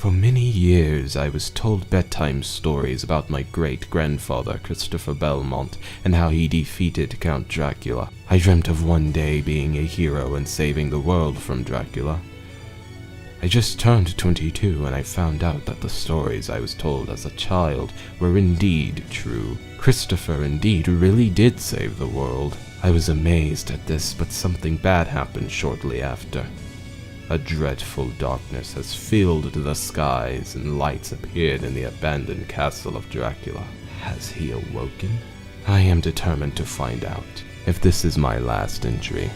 For many years I was told bedtime stories about my great-grandfather Christopher Belmont and how he defeated Count Dracula. I dreamt of one day being a hero and saving the world from Dracula. I just turned 22 and I found out that the stories I was told as a child were indeed true. Christopher indeed really did save the world. I was amazed at this, but something bad happened shortly after. A dreadful darkness has filled the skies, and lights appeared in the abandoned castle of Dracula. Has he awoken? I am determined to find out. If this is my last entry,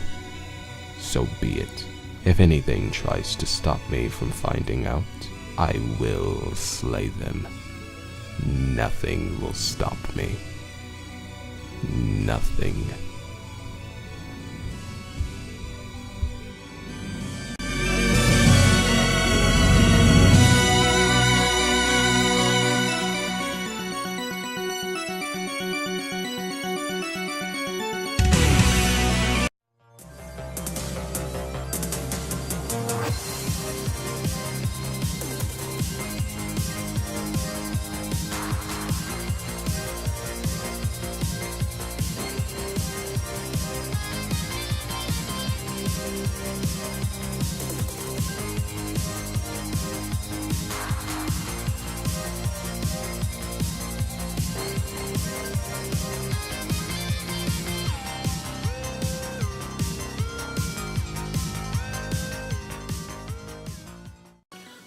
so be it. If anything tries to stop me from finding out, I will slay them. Nothing will stop me. Nothing.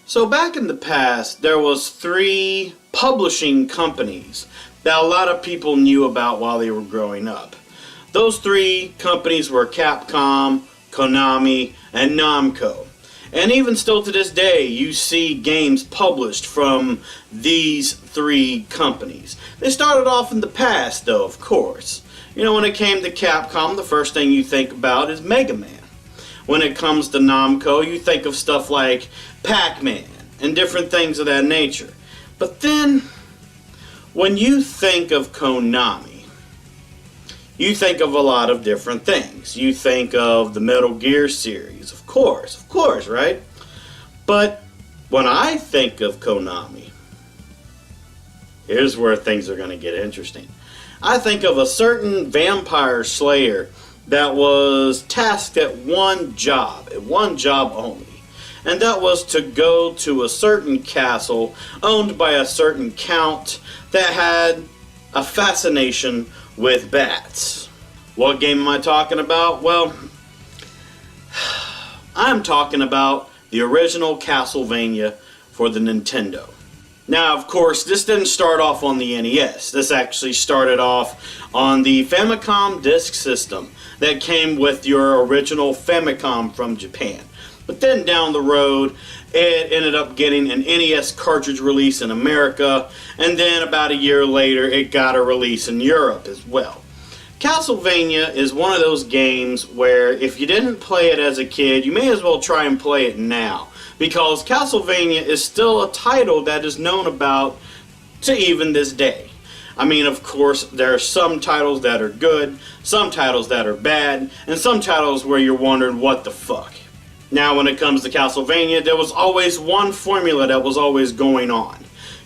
So back in the past, there was 3 publishing companies that a lot of people knew about while they were growing up. Those 3 companies were Capcom, Konami, and Namco. And even still to this day, you see games published from these 3 companies. They started off in the past, though, of course. You know, when it came to Capcom, the first thing you think about is Mega Man. When it comes to Namco, you think of stuff like Pac-Man and different things of that nature. But then, when you think of Konami, you think of a lot of different things. You think of the Metal Gear series, of course, right? But when I think of Konami, here's where things are going to get interesting. I think of a certain vampire slayer that was tasked at one job only. And that was to go to a certain castle owned by a certain count that had a fascination with bats. What game am I talking about? Well, I'm talking about the original Castlevania for the Nintendo. Now, of course, this didn't start off on the NES. This actually started off on the Famicom Disk System that came with your original Famicom from Japan. But then down the road, it ended up getting an NES cartridge release in America, and then about a year later, it got a release in Europe as well. Castlevania is one of those games where if you didn't play it as a kid, you may as well try and play it now, because Castlevania is still a title that is known about to even this day. I mean, of course, there are some titles that are good, some titles that are bad, and some titles where you're wondering what the fuck. Now, when it comes to Castlevania, there was always one formula that was always going on.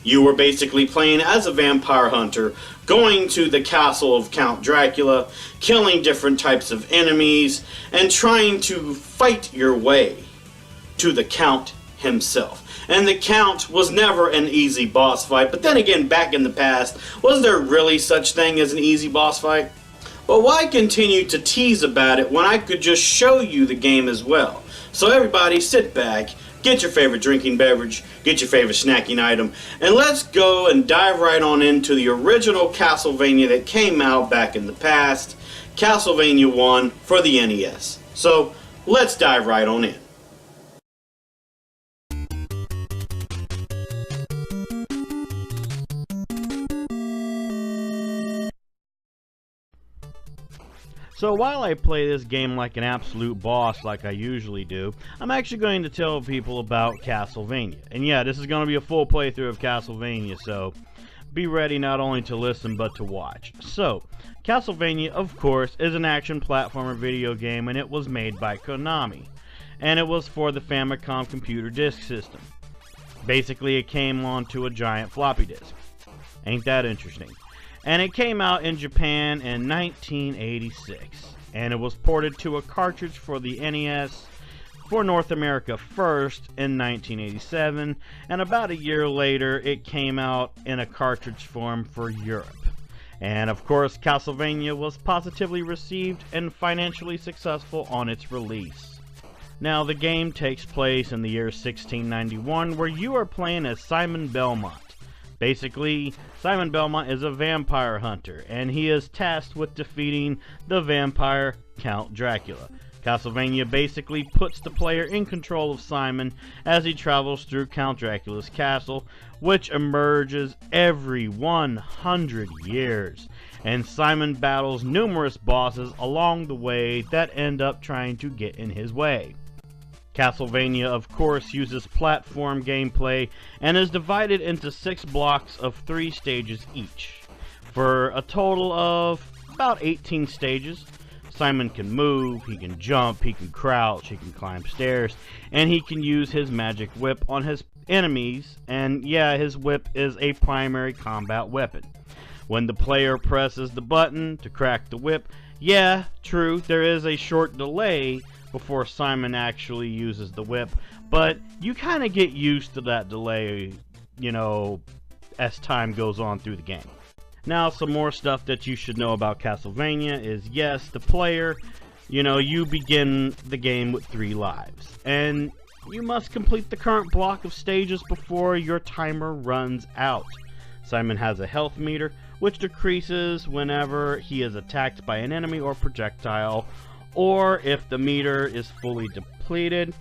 You were basically playing as a vampire hunter, going to the castle of Count Dracula, killing different types of enemies, and trying to fight your way to the Count himself. And the Count was never an easy boss fight, but then again, back in the past, was there really such thing as an easy boss fight? But why continue to tease about it when I could just show you the game as well? So everybody sit back, get your favorite drinking beverage, get your favorite snacking item, and let's go and dive right on into the original Castlevania that came out back in the past, Castlevania 1 for the NES. So let's dive right on in. So while I play this game like an absolute boss like I usually do, I'm actually going to tell people about Castlevania. And yeah, this is going to be a full playthrough of Castlevania, so be ready not only to listen but to watch. So, Castlevania, of course, is an action platformer video game, and it was made by Konami. And it was for the Famicom Computer Disk System. Basically, it came onto a giant floppy disk. Ain't that interesting? And it came out in Japan in 1986, and it was ported to a cartridge for the NES for North America first in 1987, and about a year later it came out in a cartridge form for Europe. And of course, Castlevania was positively received and financially successful on its release. Now, the game takes place in the year 1691, where you are playing as Simon Belmont. Basically, Simon Belmont is a vampire hunter, and he is tasked with defeating the vampire Count Dracula. Castlevania basically puts the player in control of Simon as he travels through Count Dracula's castle, which emerges every 100 years, and Simon battles numerous bosses along the way that end up trying to get in his way. Castlevania, of course, uses platform gameplay and is divided into 6 blocks of 3 stages each, for a total of about 18 stages. Simon can move, he can jump, he can crouch, he can climb stairs, and he can use his magic whip on his enemies, and yeah, his whip is a primary combat weapon. When the player presses the button to crack the whip, yeah, true, there is a short delay before Simon actually uses the whip, but you kind of get used to that delay, you know, as time goes on through the game. Now, some more stuff that you should know about Castlevania is, yes, the player, you begin the game with 3 lives, and you must complete the current block of stages before your timer runs out. Simon has a health meter, which decreases whenever he is attacked by an enemy or projectile, or if the meter is fully depleted,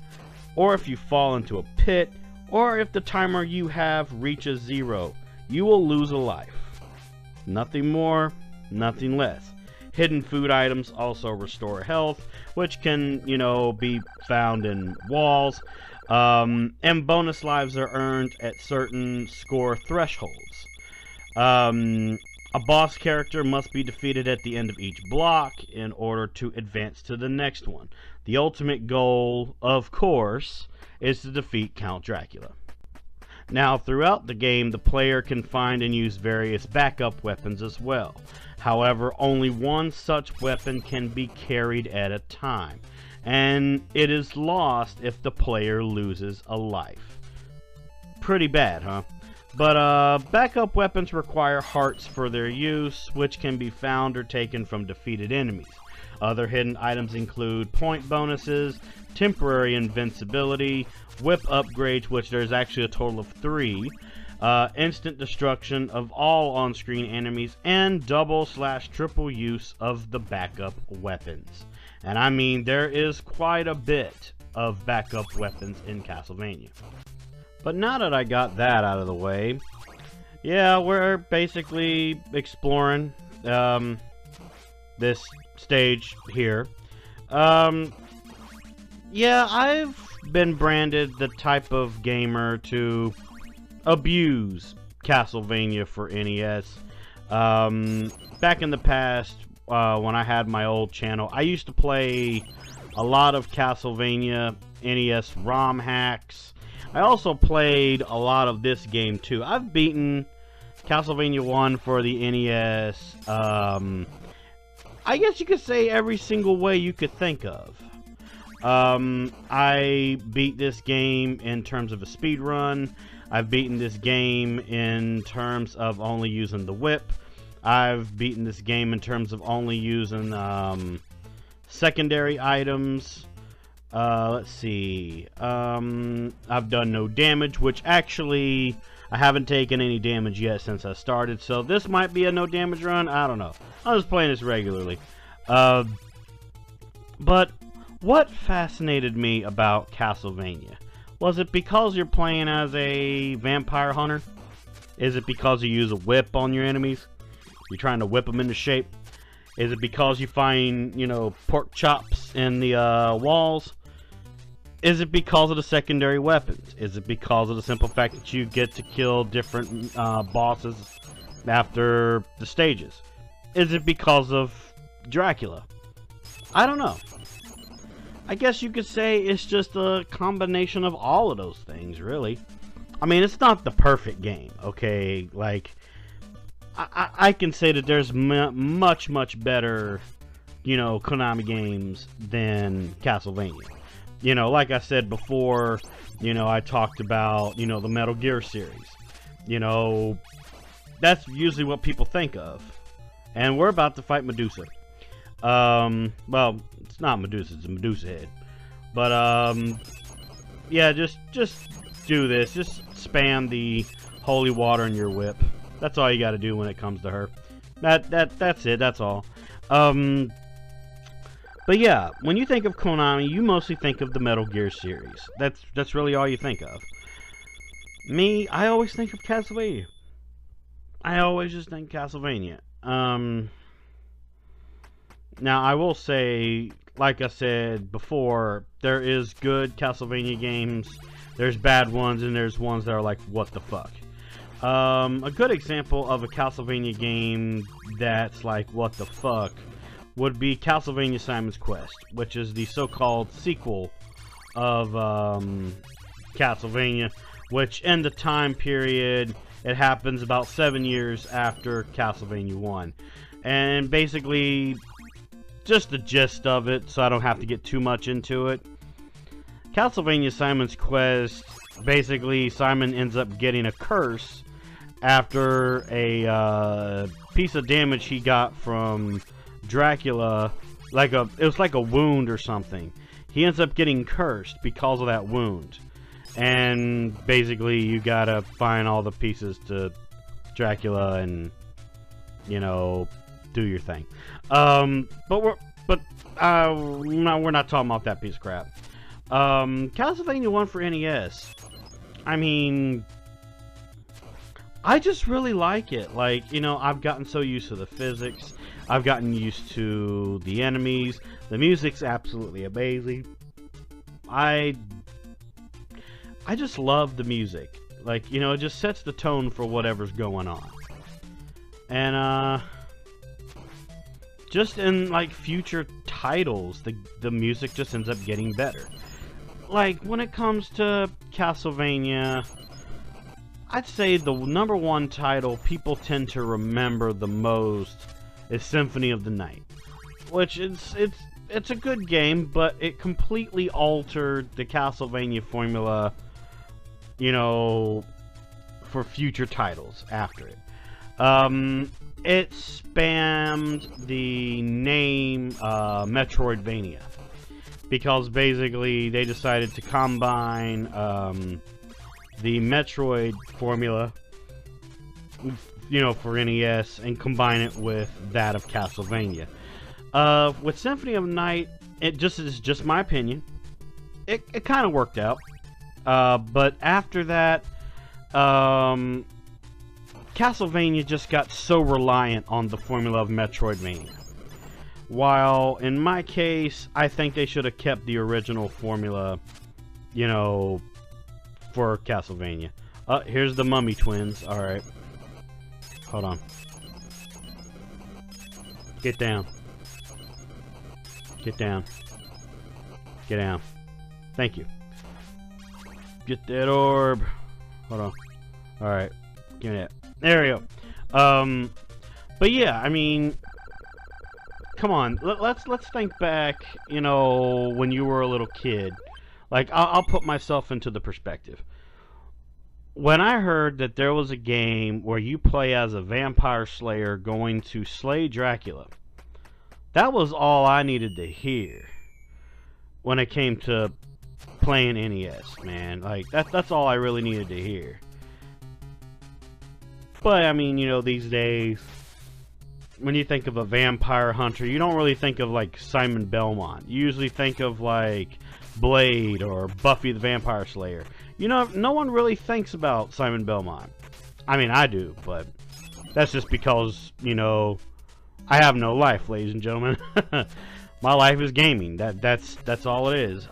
or if you fall into a pit, or if the timer you have reaches 0, you will lose a life. Nothing more, nothing less. Hidden food items also restore health, which can, be found in walls, and bonus lives are earned at certain score thresholds. A boss character must be defeated at the end of each block in order to advance to the next one. The ultimate goal, of course, is to defeat Count Dracula. Now, throughout the game, the player can find and use various backup weapons as well. However, only one such weapon can be carried at a time, and it is lost if the player loses a life. Pretty bad, huh? But backup weapons require hearts for their use, which can be found or taken from defeated enemies. Other hidden items include point bonuses, temporary invincibility, whip upgrades, which there's actually a total of 3, instant destruction of all on-screen enemies, and double/triple use of the backup weapons. And I mean, there is quite a bit of backup weapons in Castlevania. But now that I got that out of the way, yeah, we're basically exploring this stage here. Yeah, I've been branded the type of gamer to abuse Castlevania for NES. Back in the past, when I had my old channel, I used to play a lot of Castlevania NES ROM hacks. I also played a lot of this game too. I've beaten Castlevania 1 for the NES, I guess you could say every single way you could think of. I beat this game in terms of a speed run. I've beaten this game in terms of only using the whip. I've beaten this game in terms of only using secondary items. Let's see. I've done no damage, which actually I haven't taken any damage yet since I started, so this might be a no damage run. I don't know. I'm just playing this regularly. But what fascinated me about Castlevania? Was it because you're playing as a vampire hunter? Is it because you use a whip on your enemies? You're trying to whip them into shape? Is it because you find, pork chops in the walls? Is it because of the secondary weapons? Is it because of the simple fact that you get to kill different bosses after the stages? Is it because of Dracula? I don't know. I guess you could say it's just a combination of all of those things, really. I mean, it's not the perfect game, okay? Like, I can say that there's much better, you know, Konami games than Castlevania. You know, like I said before, you know, I talked about, you know, the Metal Gear series. You know, that's usually what people think of. And we're about to fight Medusa. Well, it's not Medusa, it's a Medusa head. But, yeah, just do this. Just spam the holy water in your whip. That's all you gotta do when it comes to her. That's it, that's all. But yeah, when you think of Konami, you mostly think of the Metal Gear series. That's really all you think of. Me, I always think of Castlevania. I always just think Castlevania. Now, I will say, like I said before, there is good Castlevania games, there's bad ones, and there's ones that are like, what the fuck. A good example of a Castlevania game that's like, what the fuck, would be Castlevania Simon's Quest, which is the so-called sequel of Castlevania, which in the time period, it happens about 7 years after Castlevania 1. And basically, just the gist of it, so I don't have to get too much into it. Castlevania Simon's Quest, basically Simon ends up getting a curse after a piece of damage he got from Dracula, it was like a wound or something. He ends up getting cursed because of that wound. And basically you gotta find all the pieces to Dracula and, you know, do your thing. No, we're not talking about that piece of crap. Castlevania 1 for NES. I mean, I just really like it. Like, you know, I've gotten so used to the physics. I've gotten used to the enemies. The music's absolutely amazing. I just love the music. Like, you know, it just sets the tone for whatever's going on. And, just in, like, future titles, the music just ends up getting better. Like, when it comes to Castlevania, I'd say the #1 title people tend to remember the most is Symphony of the Night. Which, it's a good game, but it completely altered the Castlevania formula, you know, for future titles after it. It spammed the name Metroidvania, because basically they decided to combine the Metroid formula, you know, for NES and combine it with that of Castlevania. With Symphony of Night, it just is just my opinion. It kind of worked out, but after that, Castlevania just got so reliant on the formula of Metroidvania. While, in my case, I think they should have kept the original formula, you know, for Castlevania. Here's the Mummy Twins. Alright. Hold on. Get down. Get down. Get down. Thank you. Get that orb. Hold on. Alright. Give me that. There we go. But yeah, I mean, come on. Let's think back, you know, when you were a little kid. Like, I'll put myself into the perspective. When I heard that there was a game where you play as a vampire slayer going to slay Dracula, that was all I needed to hear when it came to playing NES, man. Like, that's all I really needed to hear. But, I mean, you know, these days, when you think of a vampire hunter, you don't really think of, like, Simon Belmont. You usually think of, like, Blade or Buffy the Vampire Slayer. You know, no one really thinks about Simon Belmont. I mean, I do, but that's just because, you know, I have no life, ladies and gentlemen. My life is gaming. That's all it is.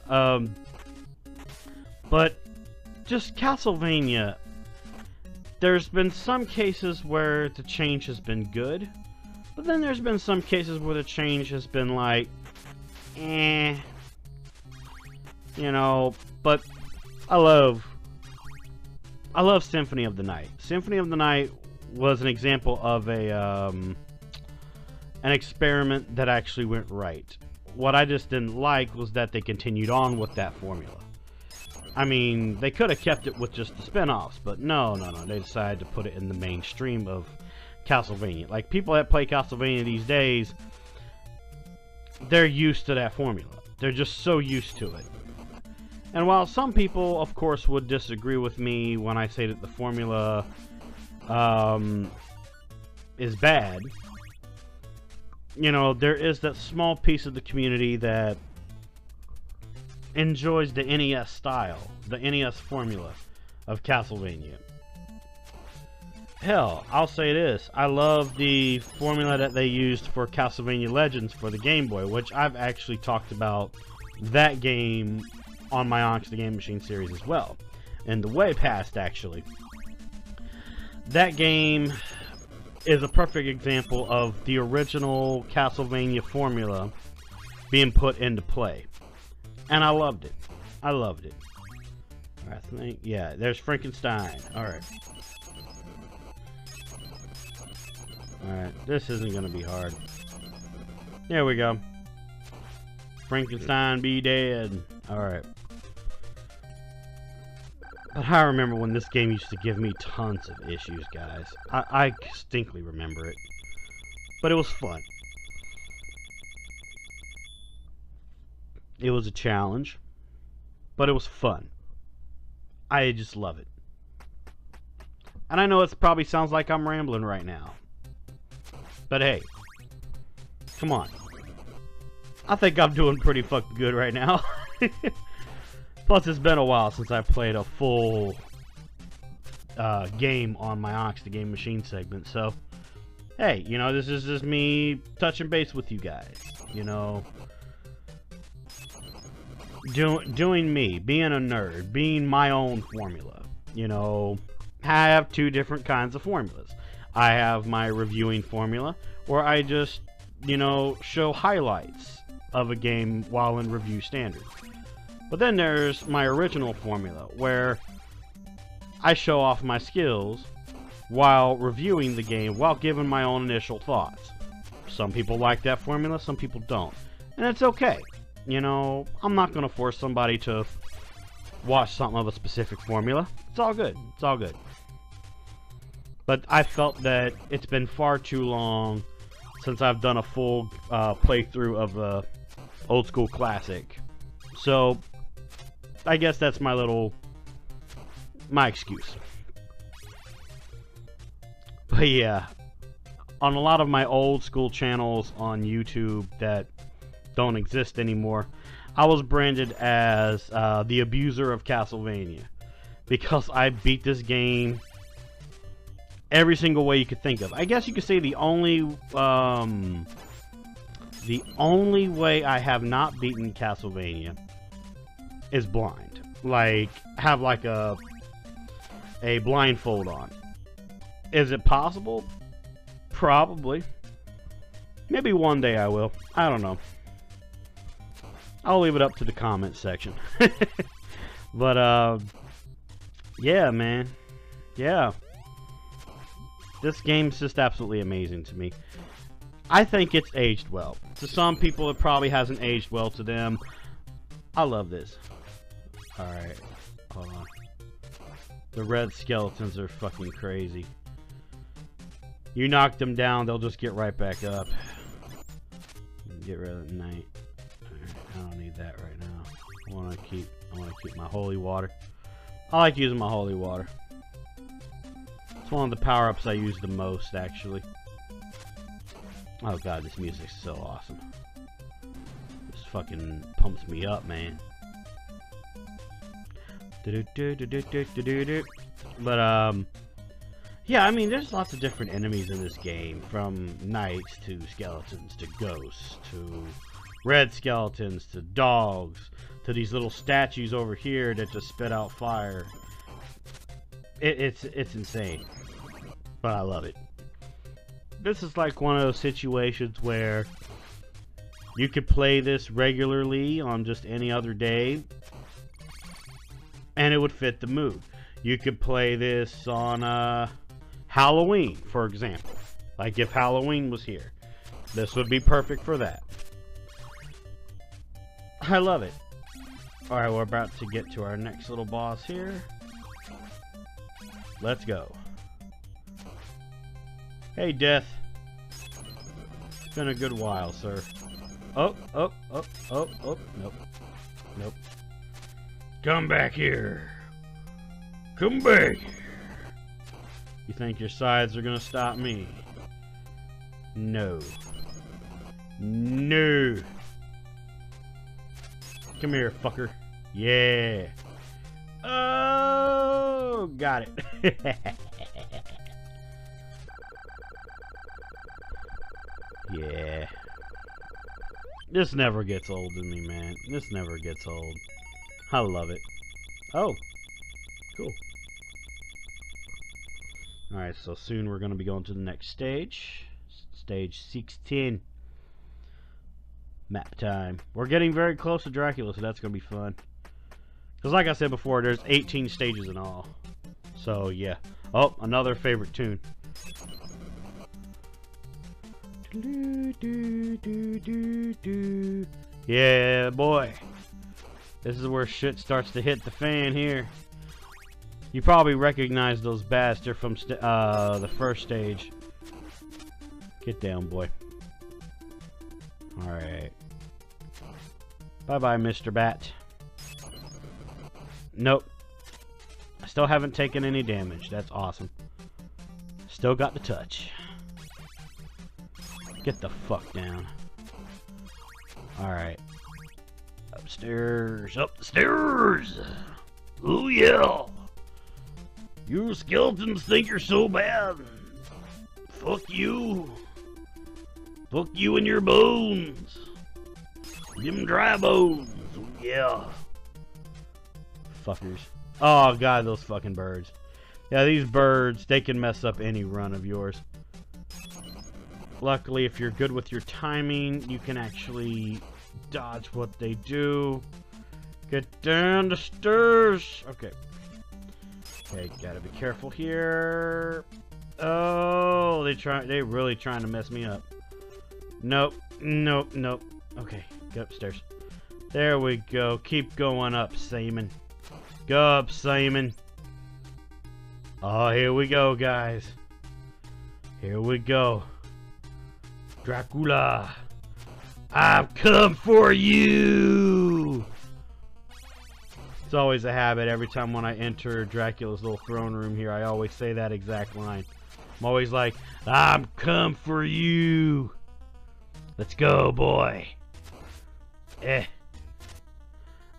But just Castlevania, there's been some cases where the change has been good, but then there's been some cases where the change has been like, eh. You know, but I love I love Symphony of the Night. Symphony of the Night was an example of an experiment that actually went right. What I just didn't like was that they continued on with that formula. I mean, they could have kept it with just the spin-offs, but no. They decided to put it in the mainstream of Castlevania. Like, people that play Castlevania these days, they're used to that formula. They're just so used to it. And while some people, of course, would disagree with me when I say that the formula is bad, you know, there is that small piece of the community that enjoys the NES style, the NES formula of Castlevania. Hell, I'll say this, I love the formula that they used for Castlevania Legends for the Game Boy, which I've actually talked about that game on my Onyx The Gaming Machine series as well, in the way past, actually. That game is a perfect example of the original Castlevania formula being put into play. And I loved it. I loved it. I think, yeah, there's Frankenstein. Alright. Alright, this isn't going to be hard. There we go. Frankenstein be dead. Alright. But I remember when this game used to give me tons of issues, guys. I distinctly remember it. But it was fun. It was a challenge. But it was fun. I just love it. And I know it probably sounds like I'm rambling right now. But hey. Come on. I think I'm doing pretty fucking good right now. Plus, it's been a while since I played a full game on my Onyx The Gaming Machine segment. So, hey, you know, this is just me touching base with you guys. You know, doing me, being a nerd, being my own formula. You know, I have two different kinds of formulas. I have my reviewing formula, where I just, you know, show highlights of a game while in review standard. But then there's my original formula, where I show off my skills while reviewing the game, while giving my own initial thoughts. Some people like that formula, some people don't. And it's okay. You know, I'm not going to force somebody to watch something of a specific formula. It's all good. It's all good. But I felt that it's been far too long since I've done a full playthrough of the old school classic. So, I guess that's my excuse. But yeah, on a lot of my old school channels on YouTube that don't exist anymore, I was branded as the abuser of Castlevania, because I beat this game every single way you could think of. I guess you could say the only way I have not beaten Castlevania is blind. Like, have like a blindfold on. Is it possible? Probably. Maybe one day I will. I don't know. I'll leave it up to the comment section. But, yeah, man. Yeah. This game's just absolutely amazing to me. I think it's aged well. To some people, it probably hasn't aged well to them. I love this. Alright. Hold on. The red skeletons are fucking crazy. You knock them down, they'll just get right back up. Get rid of the night. Alright, I don't need that right now. I wanna keep my holy water. I like using my holy water. It's one of the power-ups I use the most, actually. Oh god, this music's so awesome. This fucking pumps me up, man. But, yeah, I mean, there's lots of different enemies in this game. From knights to skeletons to ghosts to red skeletons to dogs to these little statues over here that just spit out fire. It's insane. But I love it. This is like one of those situations where you could play this regularly on just any other day, and it would fit the mood. You could play this on Halloween, for example. Like if Halloween was here, this would be perfect for that. I love it. Alright, we're about to get to our next little boss here. Let's go. Hey, Death. It's been a good while, sir. Oh, nope. Nope. Come back here. Come back here. You think your sides are gonna stop me? No. No. Come here, fucker. Yeah. Oh, got it. Yeah. This never gets old to me, man. This never gets old. I love it. Oh. Cool. Alright, so soon we're going to be going to the next stage. Stage 16. Map time. We're getting very close to Dracula, so that's going to be fun. Because like I said before, there's 18 stages in all. So, yeah. Oh, another favorite tune. Yeah, boy. This is where shit starts to hit the fan here. You probably recognize those bats. They're from the first stage. Get down, boy. Alright. Bye-bye, Mr. Bat. Nope. I still haven't taken any damage. That's awesome. Still got the touch. Get the fuck down. Alright. Upstairs. Up the stairs! Oh yeah! You skeletons think you're so bad. Fuck you. Fuck you and your bones. Them dry bones. Oh yeah. Fuckers. Oh god, those fucking birds. Yeah, these birds, they can mess up any run of yours. Luckily, if you're good with your timing, you can actually dodge what they do. Get down the stairs. Okay. Okay, gotta be careful here. Oh, they really trying to mess me up. Nope. Okay, get upstairs. There we go. Keep going up, Simon. Go up, Simon. Oh, here we go, guys. Here we go. Dracula, I've come for you! It's always a habit. Every time when I enter Dracula's little throne room here, I always say that exact line. I'm always like, I'm come for you! Let's go, boy!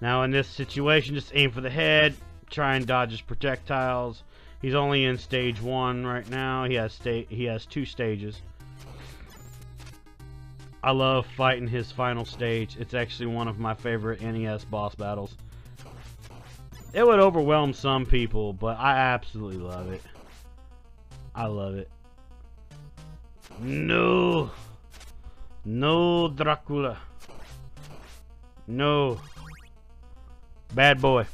Now in this situation, just aim for the head, try and dodge his projectiles. He's only in stage 1 right now. He has 2 stages. I love fighting his final stage. It's actually one of my favorite NES boss battles. It would overwhelm some people, but I absolutely love it. I love it. No. No, Dracula. No. Bad boy.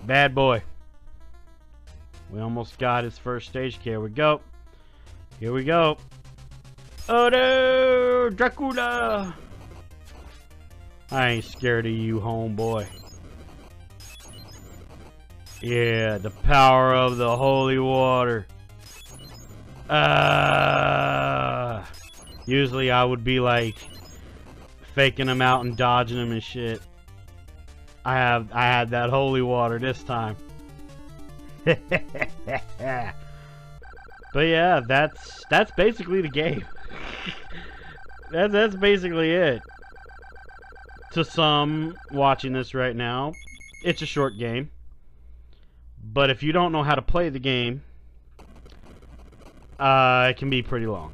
Bad boy. We almost got his first stage. Here we go. Here we go. Oh no, Dracula! I ain't scared of you, homeboy. Yeah, the power of the holy water. Usually I would be like faking him out and dodging him and shit. I had that holy water this time. But yeah, that's basically the game. That's basically it. To some watching this right now, it's a short game. But if you don't know how to play the game, it can be pretty long.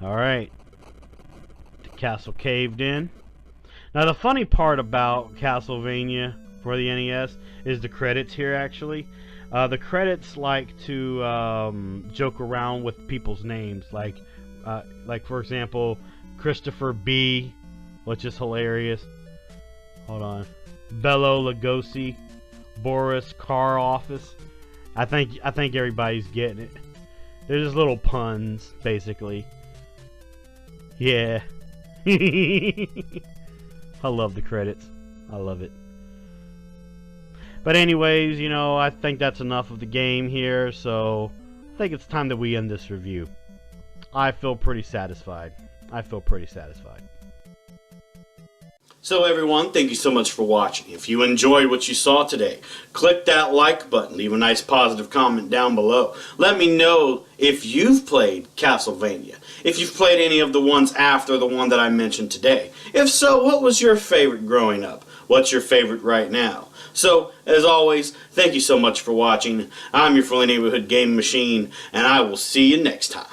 Alright. The castle caved in. Now the funny part about Castlevania for the NES is the credits here actually. The credits like to joke around with people's names, like for example, Christopher B, which is hilarious. Hold on, Bello Lugosi, Boris car office. I think everybody's getting it. They're just little puns, basically. Yeah. I love the credits. I love it. But anyways, you know, I think that's enough of the game here, so I think it's time that we end this review. I feel pretty satisfied. So everyone, thank you so much for watching. If you enjoyed what you saw today, click that like button, leave a nice positive comment down below. Let me know if you've played Castlevania, if you've played any of the ones after the one that I mentioned today. If so, what was your favorite growing up? What's your favorite right now? So, as always, thank you so much for watching. I'm your friendly neighborhood gaming machine, and I will see you next time.